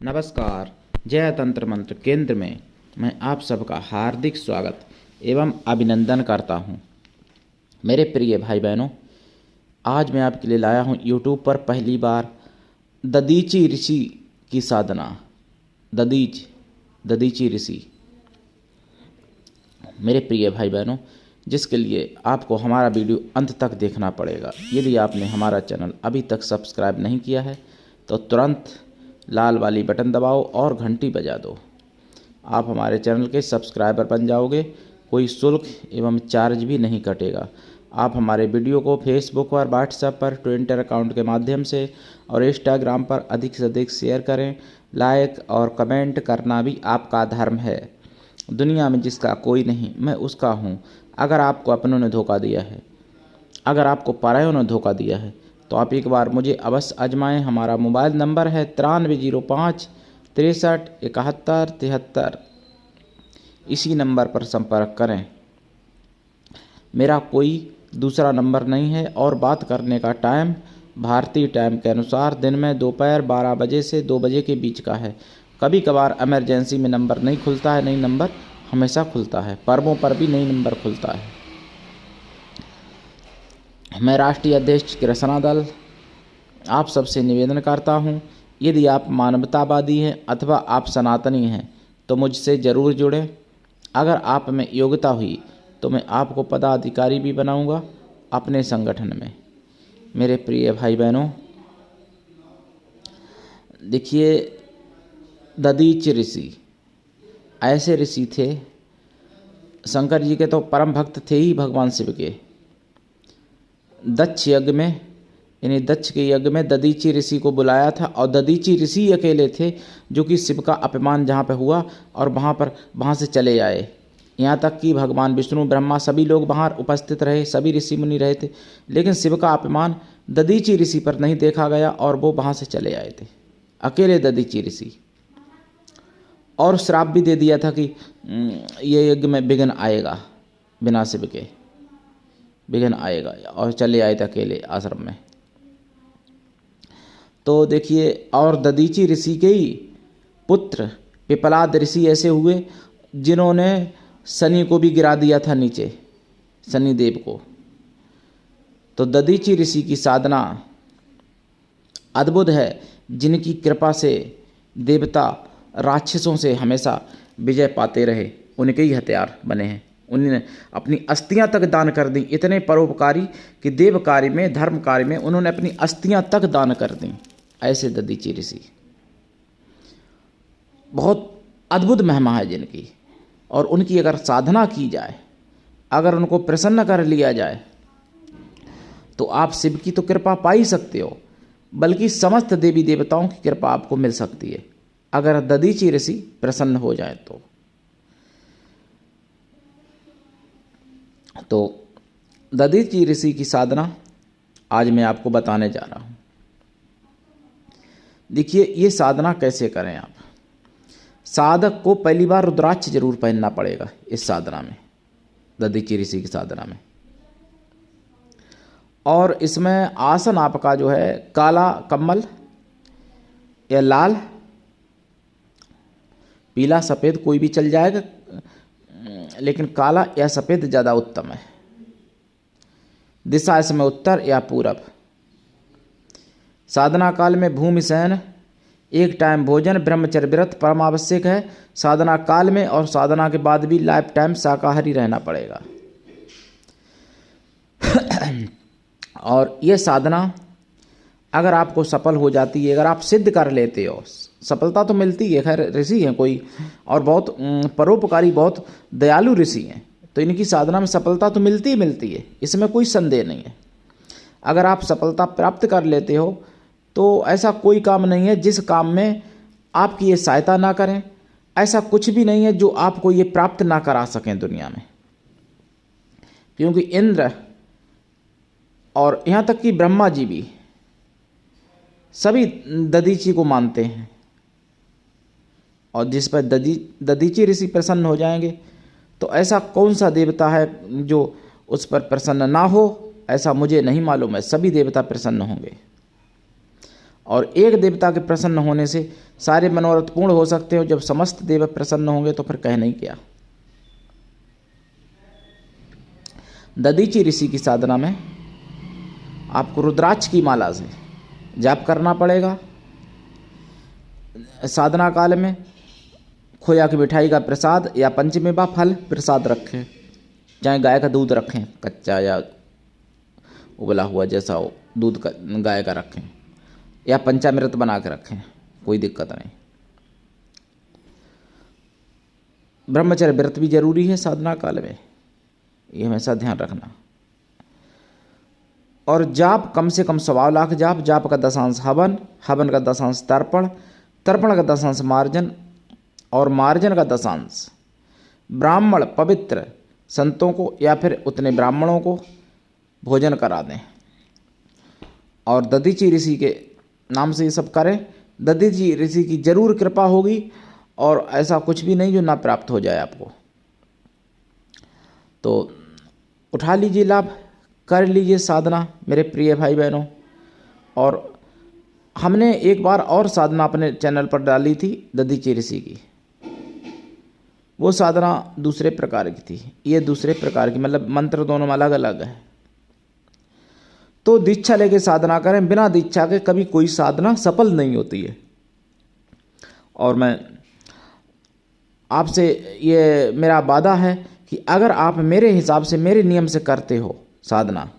नमस्कार। जय तंत्र मंत्र केंद्र में मैं आप सबका हार्दिक स्वागत एवं अभिनंदन करता हूँ। मेरे प्रिय भाई बहनों, आज मैं आपके लिए लाया हूँ यूट्यूब पर पहली बार दधीचि ऋषि की साधना। दधीचि ऋषि मेरे प्रिय भाई बहनों, जिसके लिए आपको हमारा वीडियो अंत तक देखना पड़ेगा। यदि आपने हमारा चैनल अभी तक सब्सक्राइब नहीं किया है तो तुरंत लाल वाली बटन दबाओ और घंटी बजा दो। आप हमारे चैनल के सब्सक्राइबर बन जाओगे, कोई शुल्क एवं चार्ज भी नहीं कटेगा। आप हमारे वीडियो को फेसबुक और व्हाट्सएप पर, ट्विटर अकाउंट के माध्यम से और इंस्टाग्राम पर अधिक से अधिक शेयर करें। लाइक और कमेंट करना भी आपका धर्म है। दुनिया में जिसका कोई नहीं, मैं उसका हूँ। अगर आपको अपनों ने धोखा दिया है, अगर आपको परायों ने धोखा दिया है, तो आप एक बार मुझे अवश्य आजमाएं। हमारा मोबाइल नंबर है 9305 63 71 73। इसी नंबर पर संपर्क करें। मेरा कोई दूसरा नंबर नहीं है और बात करने का टाइम भारतीय टाइम के अनुसार दिन में दोपहर 12 बजे से 2 बजे के बीच का है। कभी कभार इमरजेंसी में नंबर नहीं खुलता है, नहीं नंबर हमेशा खुलता है। पर्वों पर भी नई नंबर खुलता है। मैं राष्ट्रीय अध्यक्ष कृष्णा दल आप सबसे निवेदन करता हूं, यदि आप मानवतावादी हैं अथवा आप सनातनी हैं तो मुझसे ज़रूर जुड़ें। अगर आप में योग्यता हुई तो मैं आपको पदाधिकारी भी बनाऊंगा अपने संगठन में। मेरे प्रिय भाई बहनों, देखिए, दधीचि ऋषि ऐसे ऋषि थे, शंकर जी के तो परम भक्त थे ही भगवान शिव के। दक्ष यज्ञ में, यानी दक्ष के यज्ञ में दधीचि ऋषि को बुलाया था और दधीचि ऋषि अकेले थे जो कि शिव का अपमान जहाँ पे हुआ और वहाँ से चले आए। यहाँ तक कि भगवान विष्णु, ब्रह्मा सभी लोग वहाँ उपस्थित रहे, सभी ऋषि मुनि रहे थे, लेकिन शिव का अपमान दधीचि ऋषि पर नहीं देखा गया और वो वहाँ से चले आए थे, अकेले दधीचि ऋषि। और श्राप भी दे दिया था कि ये यज्ञ में विघ्न आएगा, बिना शिव के विघ्न आएगा, और चले आए थे अकेले आश्रम में। तो देखिए, और दधीचि ऋषि के ही पुत्र पिपलाद ऋषि ऐसे हुए जिन्होंने शनि को भी गिरा दिया था नीचे, शनि देव को। तो दधीचि ऋषि की साधना अद्भुत है, जिनकी कृपा से देवता राक्षसों से हमेशा विजय पाते रहे, उनके ही हथियार बने हैं। उन्होंने अपनी अस्थियां तक दान कर दी, इतने परोपकारी कि देव कार्य में, धर्म कार्य में उन्होंने अपनी अस्थियां तक दान कर दी। ऐसे दधीचि ऋषि बहुत अद्भुत महिमा है जिनकी, और उनकी अगर साधना की जाए, अगर उनको प्रसन्न कर लिया जाए, तो आप शिव की तो कृपा पा ही सकते हो, बल्कि समस्त देवी देवताओं की कृपा आपको मिल सकती है अगर दधीचि ऋषि प्रसन्न हो जाए तो दधीचि ऋषि की साधना आज मैं आपको बताने जा रहा हूँ। देखिए, ये साधना कैसे करें आप। साधक को पहली बार रुद्राक्ष जरूर पहनना पड़ेगा इस साधना में, दधीचि ऋषि की साधना में। और इसमें आसन आपका जो है काला कमल या लाल, पीला सफ़ेद कोई भी चल जाएगा, लेकिन काला या सफ़ेद ज़्यादा उत्तम है। दिशा इसमें उत्तर या पूरब। साधना काल में भूमि शयन, एक टाइम भोजन, ब्रह्मचर्य व्रत परम आवश्यक है साधना काल में, और साधना के बाद भी लाइफ टाइम शाकाहारी रहना पड़ेगा। और ये साधना अगर आपको सफल हो जाती है, अगर आप सिद्ध कर लेते हो, सफलता तो मिलती है। खैर, ऋषि हैं कोई और बहुत परोपकारी, बहुत दयालु ऋषि हैं, तो इनकी साधना में सफलता तो मिलती ही मिलती है, इसमें कोई संदेह नहीं है। अगर आप सफलता प्राप्त कर लेते हो तो ऐसा कोई काम नहीं है जिस काम में आपकी ये सहायता ना करें। ऐसा कुछ भी नहीं है जो आपको ये प्राप्त ना करा सकें दुनिया में, क्योंकि इंद्र और यहाँ तक कि ब्रह्मा जी भी सभी दधीचि को मानते हैं, और जिस पर दधीचि ऋषि प्रसन्न हो जाएंगे तो ऐसा कौन सा देवता है जो उस पर प्रसन्न ना हो, ऐसा मुझे नहीं मालूम है। सभी देवता प्रसन्न होंगे। और एक देवता के प्रसन्न होने से सारे मनोरथ पूर्ण हो सकते हो। जब समस्त देव प्रसन्न होंगे तो फिर कहना ही क्या। दधीचि ऋषि की साधना में आपको रुद्राक्ष की माला से जाप करना पड़ेगा। साधना काल में खोया की मिठाई का प्रसाद या पंचमेवा फल प्रसाद रखें, चाहे गाय का दूध रखें, कच्चा या उबला हुआ जैसा हो, दूध का गाय का रखें, या पंचामृत बना के रखें, कोई दिक्कत नहीं। ब्रह्मचर्य व्रत भी जरूरी है साधना काल में, ये हमेशा ध्यान रखना। और जाप कम से कम 1.25 लाख जाप, जाप का 10 हवन, हवन का 10 तर्पण, तर्पण का 10 मार्जन और मार्जन का 10 ब्राह्मण पवित्र संतों को या फिर उतने ब्राह्मणों को भोजन करा दें। और दधीचि ऋषि के नाम से ये सब करें। दधीचि ऋषि की जरूर कृपा होगी और ऐसा कुछ भी नहीं जो ना प्राप्त हो जाए आपको। तो उठा लीजिए लाभ, कर लीजिए साधना मेरे प्रिय भाई बहनों। और हमने एक बार और साधना अपने चैनल पर डाली थी दधीचि ऋषि की, वो साधना दूसरे प्रकार की थी, ये दूसरे प्रकार की, मतलब मंत्र दोनों में अलग अलग है। तो दीक्षा लेके साधना करें, बिना दीक्षा के कभी कोई साधना सफल नहीं होती है। और मैं आपसे ये मेरा वादा है कि अगर आप मेरे हिसाब से मेरे नियम से करते हो साधना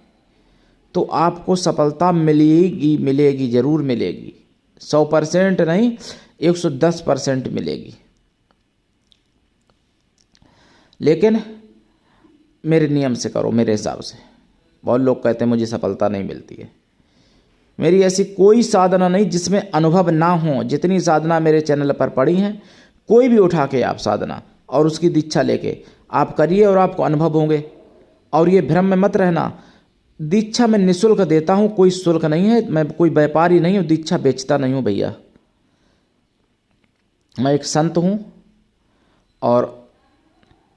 तो आपको सफलता मिलेगी, मिलेगी, ज़रूर मिलेगी। 100% नहीं, 110% मिलेगी। लेकिन मेरे नियम से करो, मेरे हिसाब से। बहुत लोग कहते हैं मुझे सफलता नहीं मिलती है। मेरी ऐसी कोई साधना नहीं जिसमें अनुभव ना हो। जितनी साधना मेरे चैनल पर पड़ी हैं, कोई भी उठा के आप साधना और उसकी दीक्षा लेके आप करिए और आपको अनुभव होंगे। और ये भ्रम में मत रहना, दीक्षा मैं निःशुल्क देता हूँ, कोई शुल्क नहीं है। मैं कोई व्यापारी नहीं हूँ, दीक्षा बेचता नहीं हूँ भैया। मैं एक संत हूँ और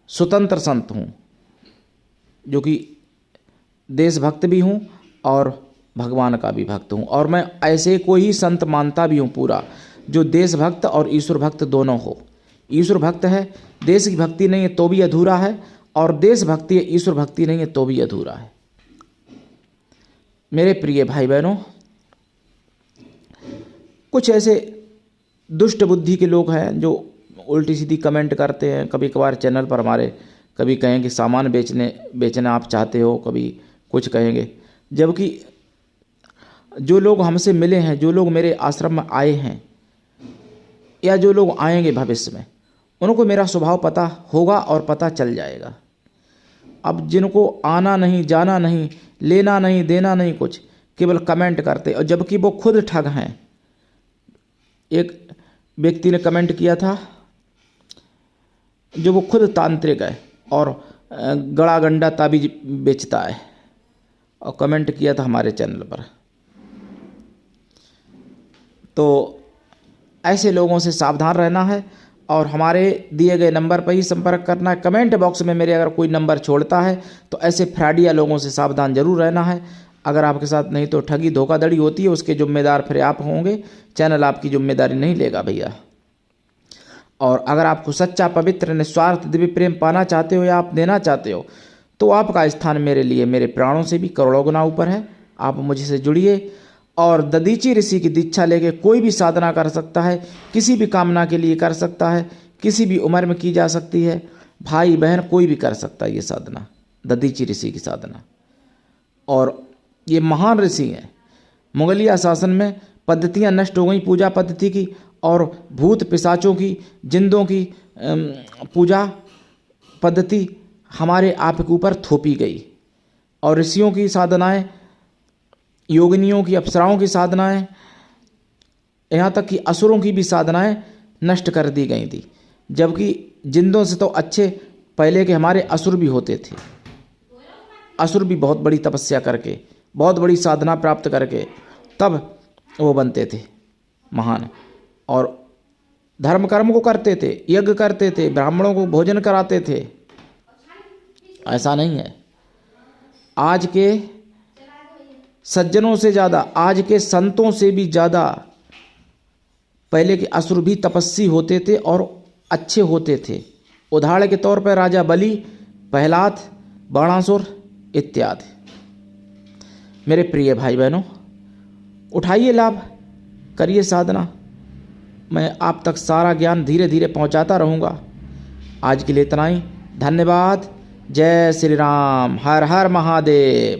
स्वतंत्र संत हूँ, जो कि देशभक्त भी हूँ और भगवान का भी भक्त हूँ। और मैं ऐसे कोई ही संत मानता भी हूँ पूरा, जो देशभक्त और ईश्वर भक्त दोनों हो। ईश्वर भक्त है, देश की भक्ति नहीं है तो भी अधूरा है, और देश भक्ति है, ईश्वर भक्ति नहीं है तो भी अधूरा है। मेरे प्रिय भाई बहनों, कुछ ऐसे दुष्ट बुद्धि के लोग हैं जो उल्टी सीधी कमेंट करते हैं। कभी कभार चैनल पर हमारे कभी कहेंगे सामान बेचना आप चाहते हो, कभी कुछ कहेंगे। जबकि जो लोग हमसे मिले हैं, जो लोग मेरे आश्रम में आए हैं या जो लोग आएंगे भविष्य में, उनको मेरा स्वभाव पता होगा और पता चल जाएगा। अब जिनको आना नहीं, जाना नहीं, लेना नहीं, देना नहीं, कुछ केवल कमेंट करते, और जबकि वो खुद ठग हैं। एक व्यक्ति ने कमेंट किया था, जो वो खुद तांत्रिक है और गड़ा गंडा ताबीज बेचता है, और कमेंट किया था हमारे चैनल पर। तो ऐसे लोगों से सावधान रहना है और हमारे दिए गए नंबर पर ही संपर्क करना है। कमेंट बॉक्स में मेरे अगर कोई नंबर छोड़ता है तो ऐसे फ्रॉडिया लोगों से सावधान जरूर रहना है। अगर आपके साथ नहीं तो ठगी धोखाधड़ी होती है, उसके जिम्मेदार फिर आप होंगे, चैनल आपकी जिम्मेदारी नहीं लेगा भैया। और अगर आपको सच्चा पवित्र निस्वार्थ दिव्य प्रेम पाना चाहते हो या आप देना चाहते हो, तो आपका स्थान मेरे लिए मेरे प्राणों से भी करोड़ों गुना ऊपर है। आप मुझसे जुड़िए और दधीचि ऋषि की दीक्षा लेके कोई भी साधना कर सकता है, किसी भी कामना के लिए कर सकता है, किसी भी उम्र में की जा सकती है। भाई बहन कोई भी कर सकता है ये साधना, दधीचि ऋषि की साधना। और ये महान ऋषि हैं। मुगलिया शासन में पद्धतियाँ नष्ट हो गई पूजा पद्धति की, और भूत पिशाचों की, जिंदों की पूजा पद्धति हमारे आप के ऊपर थोपी गई। और ऋषियों की साधनाएं, योगिनियों की, अप्सराओं की साधनाएं, यहाँ तक कि असुरों की भी साधनाएं नष्ट कर दी गई थी। जबकि जिंदों से तो अच्छे पहले के हमारे असुर भी होते थे। असुर भी बहुत बड़ी तपस्या करके, बहुत बड़ी साधना प्राप्त करके तब वो बनते थे महान, और धर्म कर्म को करते थे, यज्ञ करते थे, ब्राह्मणों को भोजन कराते थे। ऐसा नहीं है। आज के सज्जनों से ज़्यादा, आज के संतों से भी ज़्यादा पहले के असुर भी तपस्वी होते थे और अच्छे होते थे। उदाहरण के तौर पर राजा बलि, प्रहलाद, बाणासुर इत्यादि। मेरे प्रिय भाई बहनों, उठाइए लाभ, करिए साधना। मैं आप तक सारा ज्ञान धीरे धीरे पहुंचाता रहूँगा। आज के लिए इतना ही। धन्यवाद। जय श्री राम। हर हर महादेव।